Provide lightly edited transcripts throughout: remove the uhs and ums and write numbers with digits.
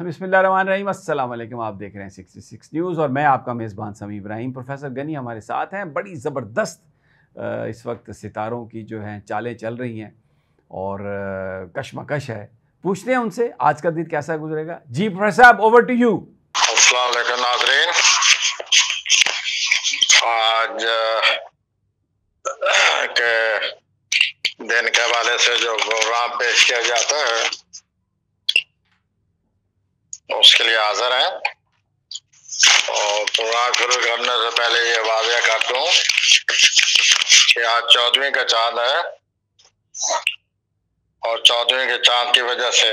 बिस्मिल्लाहिर्रहमानिर्रहीम, अस्सलाम वालेकुम। आप देख रहे हैं 66 न्यूज़ और मैं आपका मेज़बान समी इब्राहिम। प्रोफेसर गनी हमारे साथ हैं। बड़ी ज़बरदस्त इस वक्त सितारों की जो हैं चालें चल रही हैं और कशमकश है। पूछते हैं उनसे आज का दिन कैसा गुजरेगा। जी प्रोफेसर साहब, ओवर टू यू। अस्सलाम वालेकुम नाज़रीन। आज के दिन के हवाले से जो प्रोग्राम पेश किया जाता है उसके लिए हाजिर हैं और प्रोग्राम शुरू करने से पहले ये वाज़ह कर दूं कि आज 14वीं का चांद है और 14वीं के चांद की वजह से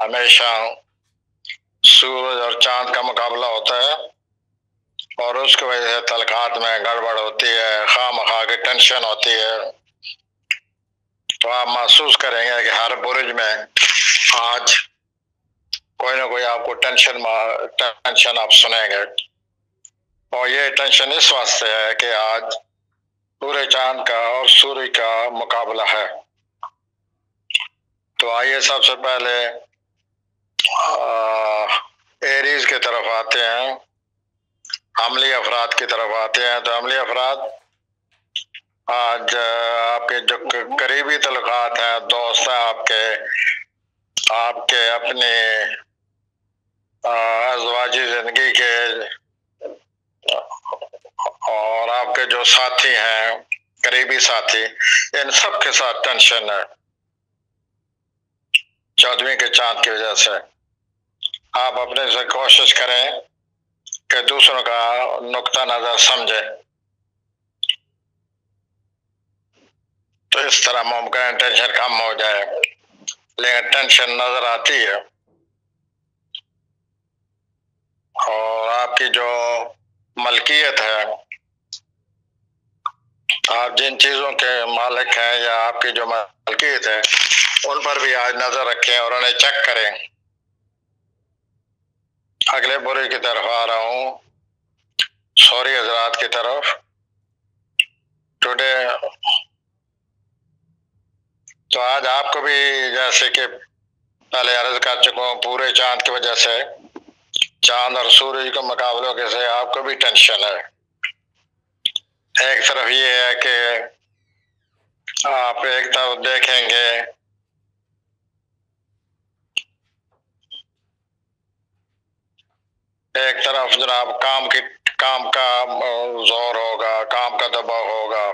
हमेशा सूरज और चांद का मुकाबला होता है और उसकी वजह से तलखात में गड़बड़ होती है, खामखा की टेंशन होती है। तो आप महसूस करेंगे कि हर बुर्ज में आज कोई ना कोई आपको टेंशन आप सुनेंगे और ये टेंशन इस वास्ते है कि आज पूरे चांद का और सूर्य का मुकाबला है। तो आइए सबसे पहले एरीज की तरफ आते हैं, अमली अफराद की तरफ आते हैं। तो अमली अफराद आज आपके जो करीबी तल्लुकात हैं, दोस्त हैं आपके अपने अज़वाजी ज़िंदगी के और आपके जो साथी हैं, करीबी साथी, इन सब के साथ टेंशन है 14वीं के चांद की वजह से। आप अपने से कोशिश करें कि दूसरों का नुक्ता नजर समझे, तो इस तरह मुमकिन टेंशन कम हो जाए। लेकिन टेंशन नजर आती है और आपकी जो मलकियत है, आप जिन चीजों के मालिक हैं या आपकी जो मलकियत है, उन पर भी आज नजर रखें और उन्हें चेक करें। अगले बुरे की तरफ आ रहा हूँ, सॉरी हजरात की तरफ। टुडे तो आज आपको भी, जैसे कि पहले अर्ज कर चुका हूँ, पूरे चांद की वजह से, चांद और सूरज के मुकाबलों के से आपको भी टेंशन है। एक तरफ ये है कि आप एक तरफ देखेंगे एक तरफ जनाब काम का जोर होगा, काम का दबाव होगा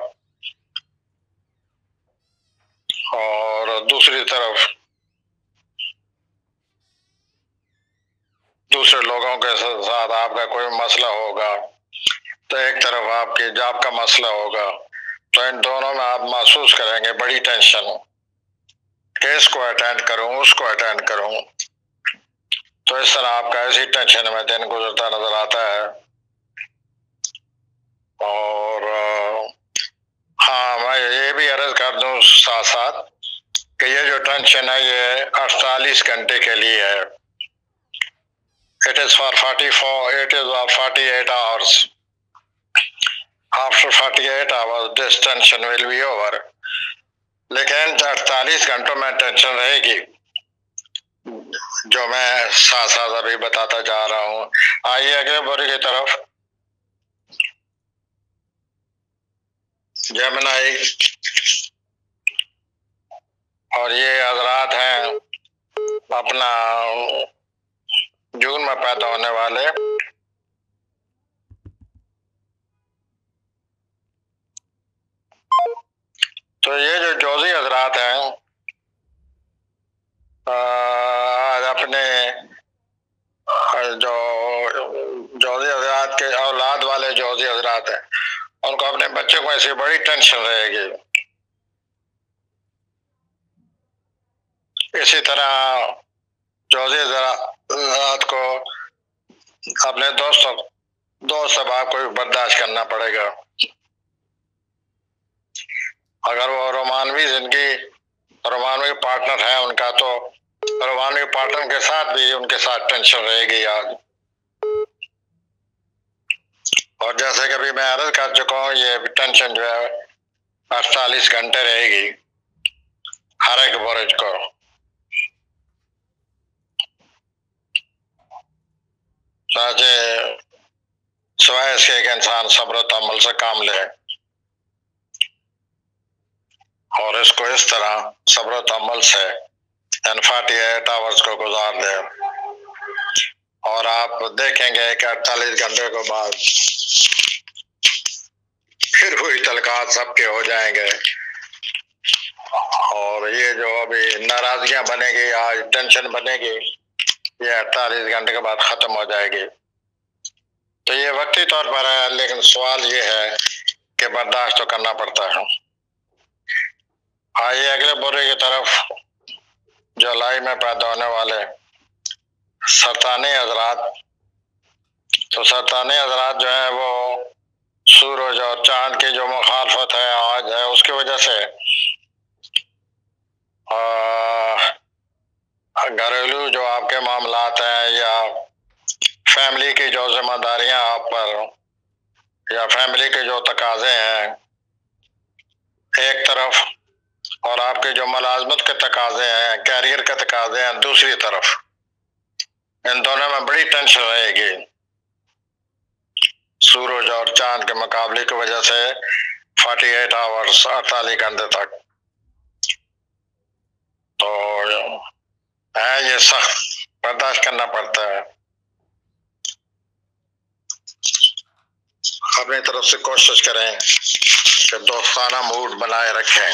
और दूसरी तरफ दूसरे लोगों के साथ आपका कोई मसला होगा। तो एक तरफ आपके जॉब का मसला होगा। तो इन दोनों में आप महसूस करेंगे बड़ी टेंशन कि इसको अटेंड करूं, उसको अटेंड करूं। तो इस तरह आपका ऐसी टेंशन में दिन गुजरता नजर आता है। और हाँ, मैं ये भी अर्ज कर दूं साथ साथ कि ये जो टेंशन है ये 48 घंटे के लिए है। It is for 48 hours. After 48 hours, this tension will be over. लेकिन 48 घंटों में टेंशन रहेगी, जो मैं साथ साथ अभी बताता जा रहा हूँ। आइए अगले बुरे की तरफ। जेमिनी और ये हजरात हैं अपना जून में पैदा होने वाले। तो ये जो जोजी हजरात हैं, आज अपने जो जोजी हजरात के औलाद वाले जोजी हजरात हैं, उनको अपने बच्चों को ऐसी बड़ी टेंशन रहेगी। इसी तरह जोजी हजरात को अपने दोस्त अहबाब को भी बर्दाश्त करना पड़ेगा। अगर वो रोमानवी जिंदगी, रोमानवी पार्टनर है उनका, तो रोमानवी पार्टनर के साथ भी उनके साथ टेंशन रहेगी आज। और जैसे कि अभी मैं अर्ज कर चुका हूँ, ये टेंशन जो है 48 घंटे रहेगी हर एक बुर्ज को। सिवाय इसके एक इंसान सब्र तहम्मुल से काम ले और इसको इस तरह सब्र तहम्मुल से 48 आवर्स को गुजार दे, और आप देखेंगे कि 48 घंटे के बाद फिर वही तलकात सबके हो जाएंगे, और ये जो अभी नाराजगियां बनेगी, आज टेंशन बनेगी, ये 48 घंटे के बाद खत्म हो जाएगी। तो ये वक्ती तौर पर है, लेकिन सवाल ये है कि बर्दाश्त तो करना पड़ता है। आइए अगले बुरे की तरफ, जुलाई में पैदा होने वाले सरतानी हजरात। तो सरतानी हजरात जो है वो सूरज और चांद की जो मुखालफत है आज है, उसकी वजह से घरेलू जो आपके मामलात हैं या फैमिली की जो जिम्मेदारियां आप पर या फैमिली के जो तकाजे हैं एक तरफ, और आपके जो मुलाजमत के तकाजे हैं, कैरियर के तकाजे हैं दूसरी तरफ, इन दोनों में बड़ी टेंशन रहेगी सूरज और चांद के मुकाबले की वजह से 48 आवर्स 48 घंटे तक। तो है ये सख्त, बर्दाश्त करना पड़ता है। अपनी तरफ से कोशिश करें कि दोस्ताना मूड बनाए रखें।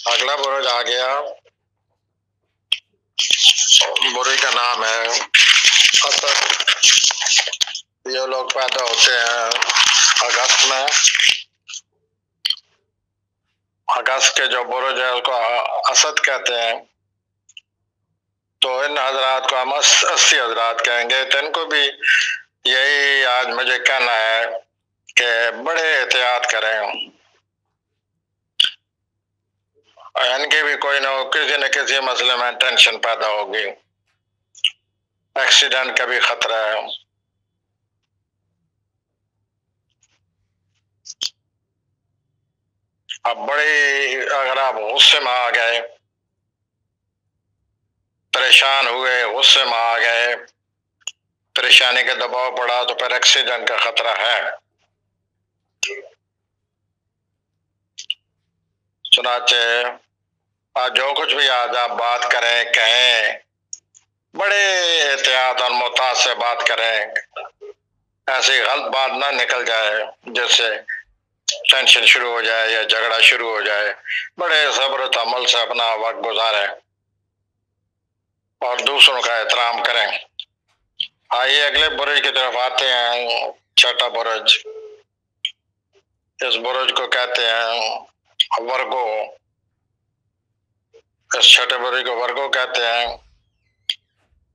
अगला बुरुज आ गया, बुरुज का नाम है असद। ये लोग पैदा होते हैं अगस्त में। अगस्त के जो बुरुज है उसको असद कहते हैं। तो इन हजरात को हम अस्सी हजरात कहेंगे। तो इनको भी यही आज मुझे कहना है कि बड़े एहतियात करें। इनके भी कोई ना किसी न किसी मसले में टेंशन पैदा होगी, एक्सीडेंट का भी खतरा है। अब बड़ी अगर आप गुस्से में आ गए, परेशान हुए, गुस्से में आ गए, परेशानी का दबाव पड़ा, तो फिर एक्सीडेंट का खतरा है। चुनाचे आज जो कुछ भी आज आप बात करें कहें, बड़े एहतियात और मोहतात से बात करें, ऐसी गलत बात ना निकल जाए जिससे टेंशन शुरू हो जाए या झगड़ा शुरू हो जाए। बड़े सब्र तहम्मुल से अपना वक्त गुजारें और दूसरों का एहतराम करें। आइए अगले बुरुज की तरफ आते हैं, छठा बुरुज। इस बुरुज को कहते हैं वर्गो। इस छठे बुरुज को वर्गो कहते हैं।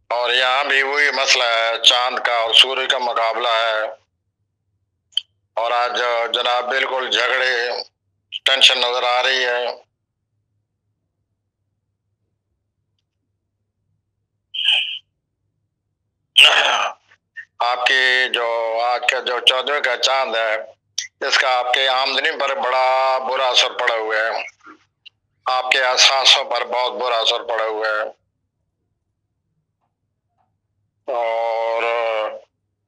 और यहाँ भी वही मसला है, चांद का और सूर्य का मुकाबला है। और आज जनाब बिल्कुल झगड़े, टेंशन नजर आ रही है। आपकी जो आज का जो 14वें का चांद है, इसका आपके आमदनी पर बड़ा बुरा असर पड़ा हुआ है, आपके एहसासों पर बहुत बुरा असर पड़ा हुआ है। और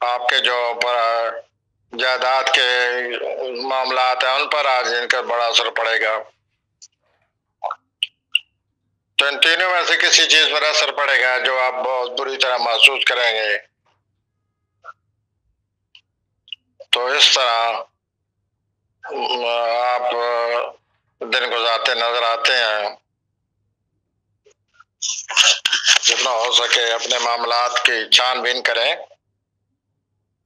आपके जो जायदाद के मामलात हैं उन पर आज इनका बड़ा असर पड़ेगा। तो इन तीनों में से किसी चीज पर असर पड़ेगा जो आप बहुत बुरी तरह महसूस करेंगे। तो इस तरह आप दिन गुजारते नजर आते हैं। जितना हो सके अपने मामलात की छानबीन करें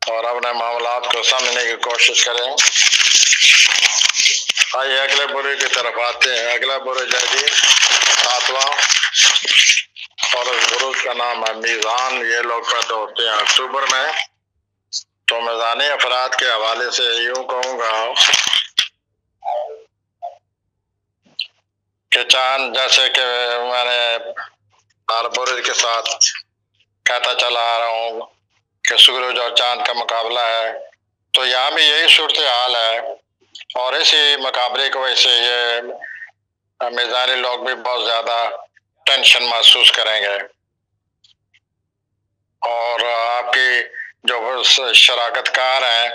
और अपने मामलात को समझने की कोशिश करें। आइए अगले बुरुज की तरफ आते हैं। अगला बुरुज है जी 7वां, और इस बुरुज का नाम है मीज़ान। ये लोग पैदा होते हैं अक्टूबर में। तो मीज़ानी अफराद के हवाले से यूं कहूँगा कि चांद, जैसे कि मैंने हर बुरुज के साथ कहता चला आ रहा हूँ कि सूरज और चांद का मुकाबला है, तो यहाँ भी यही सूरत हाल है। और इसी मुकाबले की वजह से ये मीज़ानी लोग भी बहुत ज़्यादा टेंशन महसूस करेंगे। और आपकी जो शराकतकार हैं,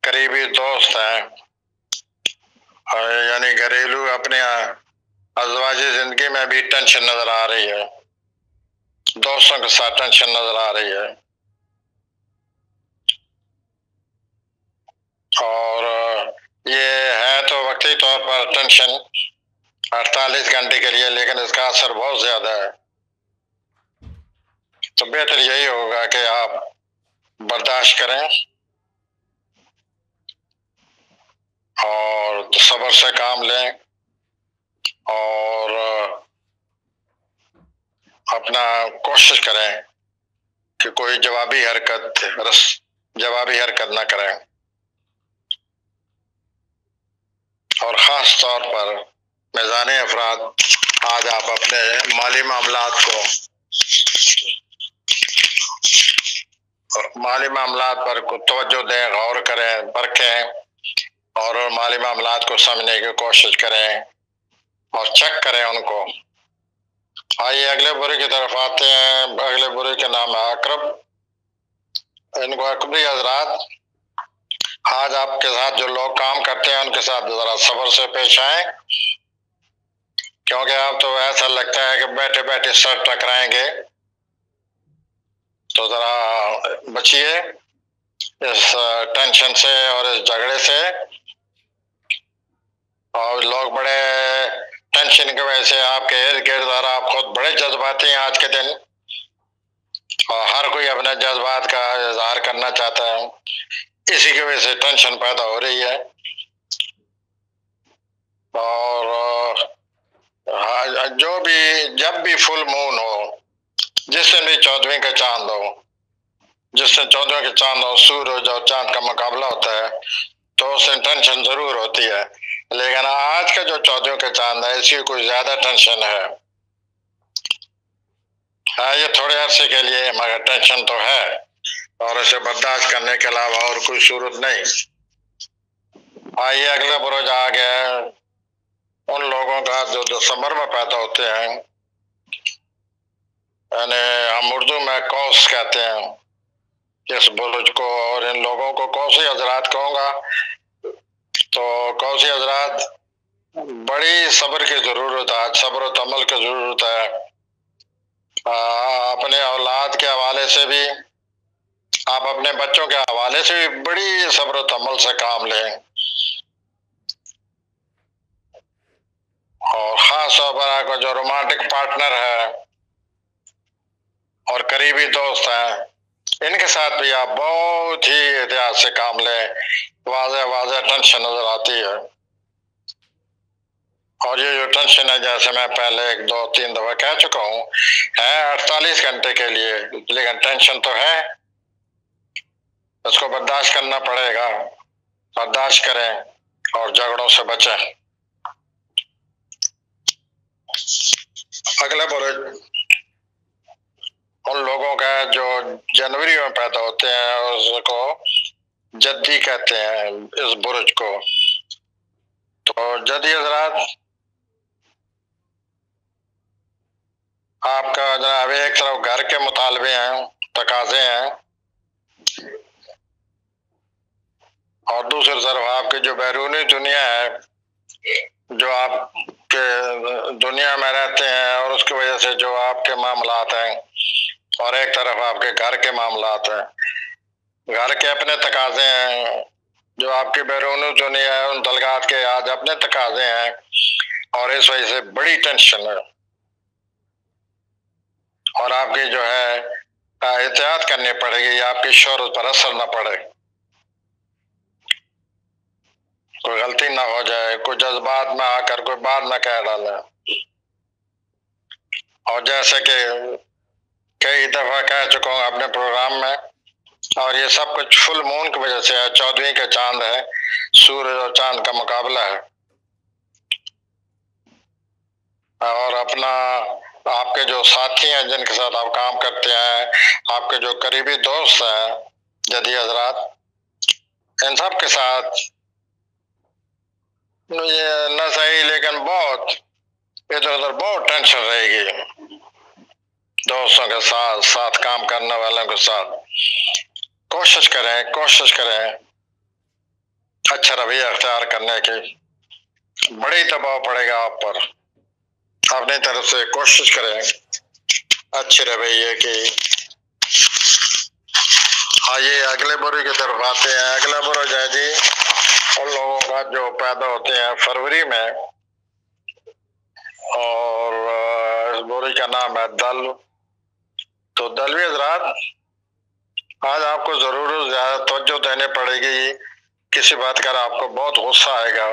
करीबी दोस्त हैं, यानी घरेलू अपने अज़वाजी जिंदगी में भी टेंशन नजर आ रही है, दोस्तों के साथ टेंशन नजर आ रही है। और ये है तो वक्ती तौर पर टेंशन 48 घंटे के लिए, लेकिन इसका असर बहुत ज्यादा है। तो बेहतर यही होगा कि आप बर्दाश्त करें और सब्र से काम लें और अपना कोशिश करें कि कोई जवाबी हरकत ना करें। और ख़ास तौर पर मेज़ाने अफराद, आज आप अपने माली मामलात पर तवज्जो दें, गौर करें, परखें और माली मामलात को समझने की कोशिश करें और चेक करें उनको। आइए अगले बुरे की तरफ आते हैं। अगले बुरे के नाम है अकरब। इनको अकबरी हजरात, आज आपके साथ जो लोग काम करते हैं उनके साथ जरा सब्र से पेश आए, क्योंकि आप तो ऐसा लगता है कि बैठे बैठे सर टकराएंगे। तो जरा बचिए इस टेंशन से और इस झगड़े से। और लोग बड़े टेंशन की वजह से आपके इर्द गिर्द, और आप खुद बड़े जज्बाती हैं आज के दिन, और हर कोई अपने जज्बात का इजहार करना चाहता है। इसी की वजह से टेंशन पैदा हो रही है। और जब भी फुल मून हो, जिस दिन भी 14वीं का चांद हो, जिस दिन 14वीं का चांद हो, सूरज और चांद का मुकाबला होता है, तो उस दिन टेंशन जरूर होती है। लेकिन आज का जो 14वीं का चांद है, इसकी कुछ ज्यादा टेंशन है। हाँ, ये थोड़े अरसे के लिए, मगर टेंशन तो है और इसे बर्दाश्त करने के अलावा और कोई सूरत नहीं। आइए अगला बुरुज आ गया उन लोगों का जो दिसंबर में पैदा होते हैं, यानी हम उर्दू में कौस कहते हैं इस बुरुज को। और इन लोगों को कौसी हजरात कहूँगा। तो कौसी हजरात, बड़ी सब्र की जरूरत है, सब्र तमल की जरूरत है। अपने औलाद के हवाले से भी, आप अपने बच्चों के हवाले से भी बड़ी सब्र तमल से काम लें। और खास तौर पर आपका जो रोमांटिक पार्टनर है और करीबी दोस्त हैं, इनके साथ भी आप बहुत ही एहतियात से काम लें। वाज़े टेंशन नजर आती है। और ये जो टेंशन है, जैसे मैं पहले 1, 2, 3 दफा कह चुका हूँ, है 48 घंटे के लिए, लेकिन टेंशन तो है, इसको बर्दाश्त करना पड़ेगा। बर्दाश्त करें और झगड़ों से बचें। अगला बुरुज उन लोगों का जो जनवरी में पैदा होते हैं, उसको जद्दी कहते हैं इस बुरुज को। तो जद्दी हजरात, आपका जनाब एक तरफ घर के मुतालबे हैं, तकाजे हैं, और दूसरी तरफ आपकी जो बैरूनी दुनिया है, जो आपके दुनिया में रहते हैं और उसकी वजह से जो आपके मामलात हैं, और एक तरफ आपके घर के मामलात हैं। घर के अपने तकाजे हैं, जो आपकी बैरूनी दुनिया है, उन तलगात के आज अपने तकाजे हैं, और इस वजह से बड़ी टेंशन है। और आपकी जो है एहतियात करनी पड़ेगी, आपकी शोहरत पर असर न पड़े, कोई गलती ना हो जाए, कोई जज्बात में आकर कोई बात ना कह डाले। और जैसे कि कई दफा कह चुका हूँ अपने प्रोग्राम में, और ये सब कुछ फुल मून की वजह से है। 14वीं का चांद है, सूरज और चांद का मुकाबला है। और अपना आपके जो साथी हैं, जिनके साथ आप काम करते हैं, आपके जो करीबी दोस्त हैं, जदी हजरात, इन सब के साथ ये न सही, लेकिन बहुत इधर उधर बहुत टेंशन रहेगी। दोस्तों के साथ, साथ काम करने वालों के साथ कोशिश करें अच्छा रवैया अख्तियार करने की। बड़ी दबाव पड़ेगा आप पर, अपनी तरफ से कोशिश करें अच्छे रवैये की। आइए अगले बुरे की तरफ आते हैं। अगला बुरा जो है जी, उन लोगों का जो पैदा होते हैं फरवरी में, और इस बुरे का नाम है दल। तो दलवी हजरात, आज आपको जरूर ज्यादा तवज्जो देनी पड़ेगी। किसी बात का आपको बहुत गुस्सा आएगा,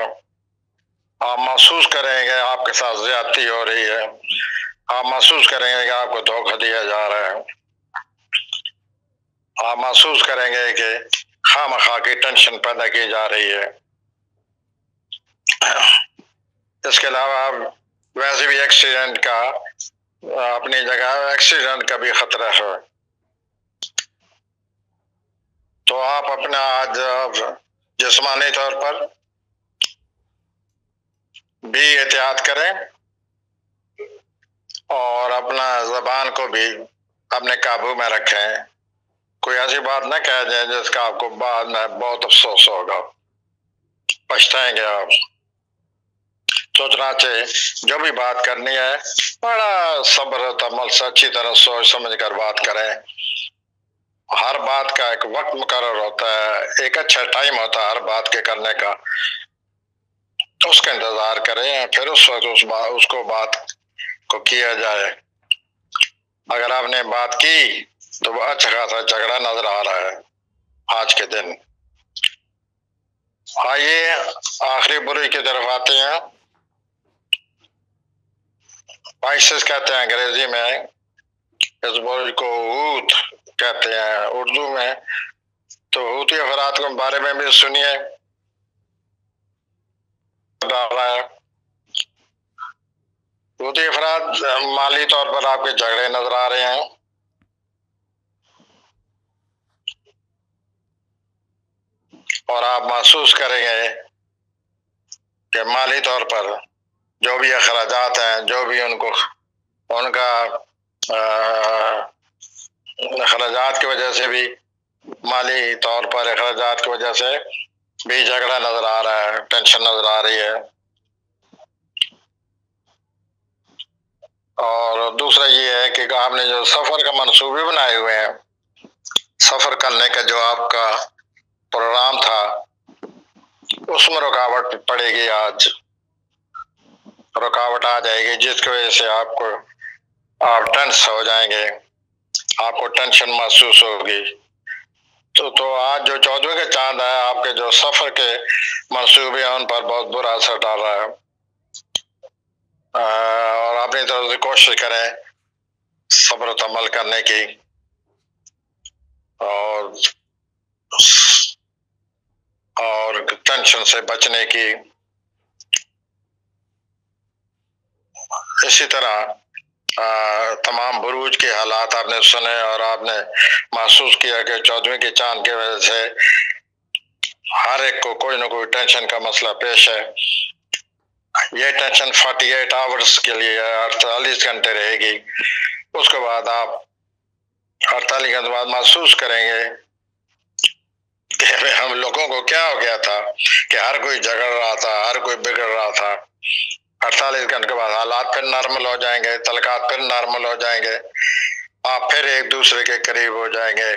आप महसूस करेंगे आपके साथ ज्यादती हो रही है, आप महसूस करेंगे कि आपको धोखा दिया जा रहा है, आप महसूस करेंगे कि खामखा की टेंशन पैदा की जा रही है। इसके अलावा आप वैसे भी एक्सीडेंट का अपनी जगह एक्सीडेंट का भी खतरा है। तो आप अपना आज जिस्मानी तौर पर भी एहतियात करें और अपना ज़बान को भी अपने काबू में रखें। कोई ऐसी बात ना कह जाए जिसका आपको बाद में बहुत अफसोस होगा, पछताएंगे आप। सोचना चाहिए जो भी बात करनी है बड़ा सब्र तमल से अच्छी तरह सोच समझ कर बात करें। हर बात का एक वक्त मुकर्रर होता है, एक अच्छा टाइम होता है हर बात के करने का। उसका इंतजार करें, फिर उस वक्त उसको बात को किया जाए। अगर आपने बात की तो अच्छा खासा झगड़ा नजर आ रहा है आज के दिन। आइए आखिरी बुरी की तरफ आते हैं। आइसिस कहते हैं अंग्रेजी में, इस बुरी को हूत कहते हैं उर्दू में। तो हूती अफराद के बारे में भी सुनिए। हूती अफराद माली तौर पर आपके झगड़े नजर आ रहे हैं, और आप महसूस करेंगे कि माली तौर पर जो भी अखराजात हैं, जो भी उनका अखराजात की वजह से भी, माली तौर पर अखराजात की वजह से भी झगड़ा नजर आ रहा है, टेंशन नजर आ रही है। और दूसरा ये है कि आपने जो सफर का मंसूबे बनाए हुए हैं, सफर करने का जो आपका प्रोग्राम था, उसमें रुकावट पड़ेगी। आज रुकावट आ जाएगी जिसकी वजह से आप टेंस हो जाएंगे, आपको टेंशन महसूस होगी। तो आज जो 14वें का चांद है, आपके जो सफर के मंसूबे हैं उन पर बहुत बुरा असर डाल रहा है। और अपनी तरफ से कोशिश करें सब्र तमल करने की और टेंशन से बचने की। इसी तरह तमाम बुरूज के हालात आपने सुने और आपने महसूस किया कि 14वें के चांद की वजह से हर एक को कोई ना कोई टेंशन का मसला पेश है। ये टेंशन 48 आवर्स के लिए 48 घंटे रहेगी। उसके बाद आप 48 घंटे बाद महसूस करेंगे कि हम लोगों को क्या हो गया था कि हर कोई झगड़ रहा था, हर कोई बिगड़ रहा था। 48 घंटे के बाद हालात फिर नॉर्मल हो जाएंगे, तलकात फिर नॉर्मल हो जाएंगे, आप फिर एक दूसरे के करीब हो जाएंगे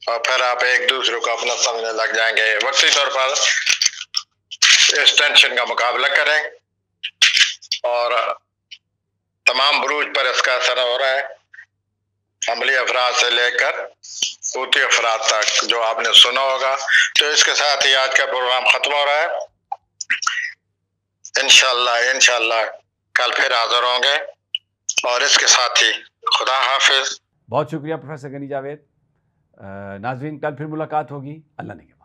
और फिर आप एक दूसरे को अपना समझने लग जाएंगे। वक्ती तौर पर इस टेंशन का मुकाबला करें और तमाम बुरूज पर इसका असर हो रहा है, अमली अफराद से लेकर सूती अफराद तक, जो आपने सुना होगा। तो इसके साथ ही आज का प्रोग्राम खत्म हो रहा है। इंशाल्लाह कल फिर हाजिर होंगे और इसके साथ ही खुदा हाफिज। बहुत शुक्रिया प्रोफेसर गनी जावेद। नाज़रीन, कल फिर मुलाकात होगी, अल्लाह ने।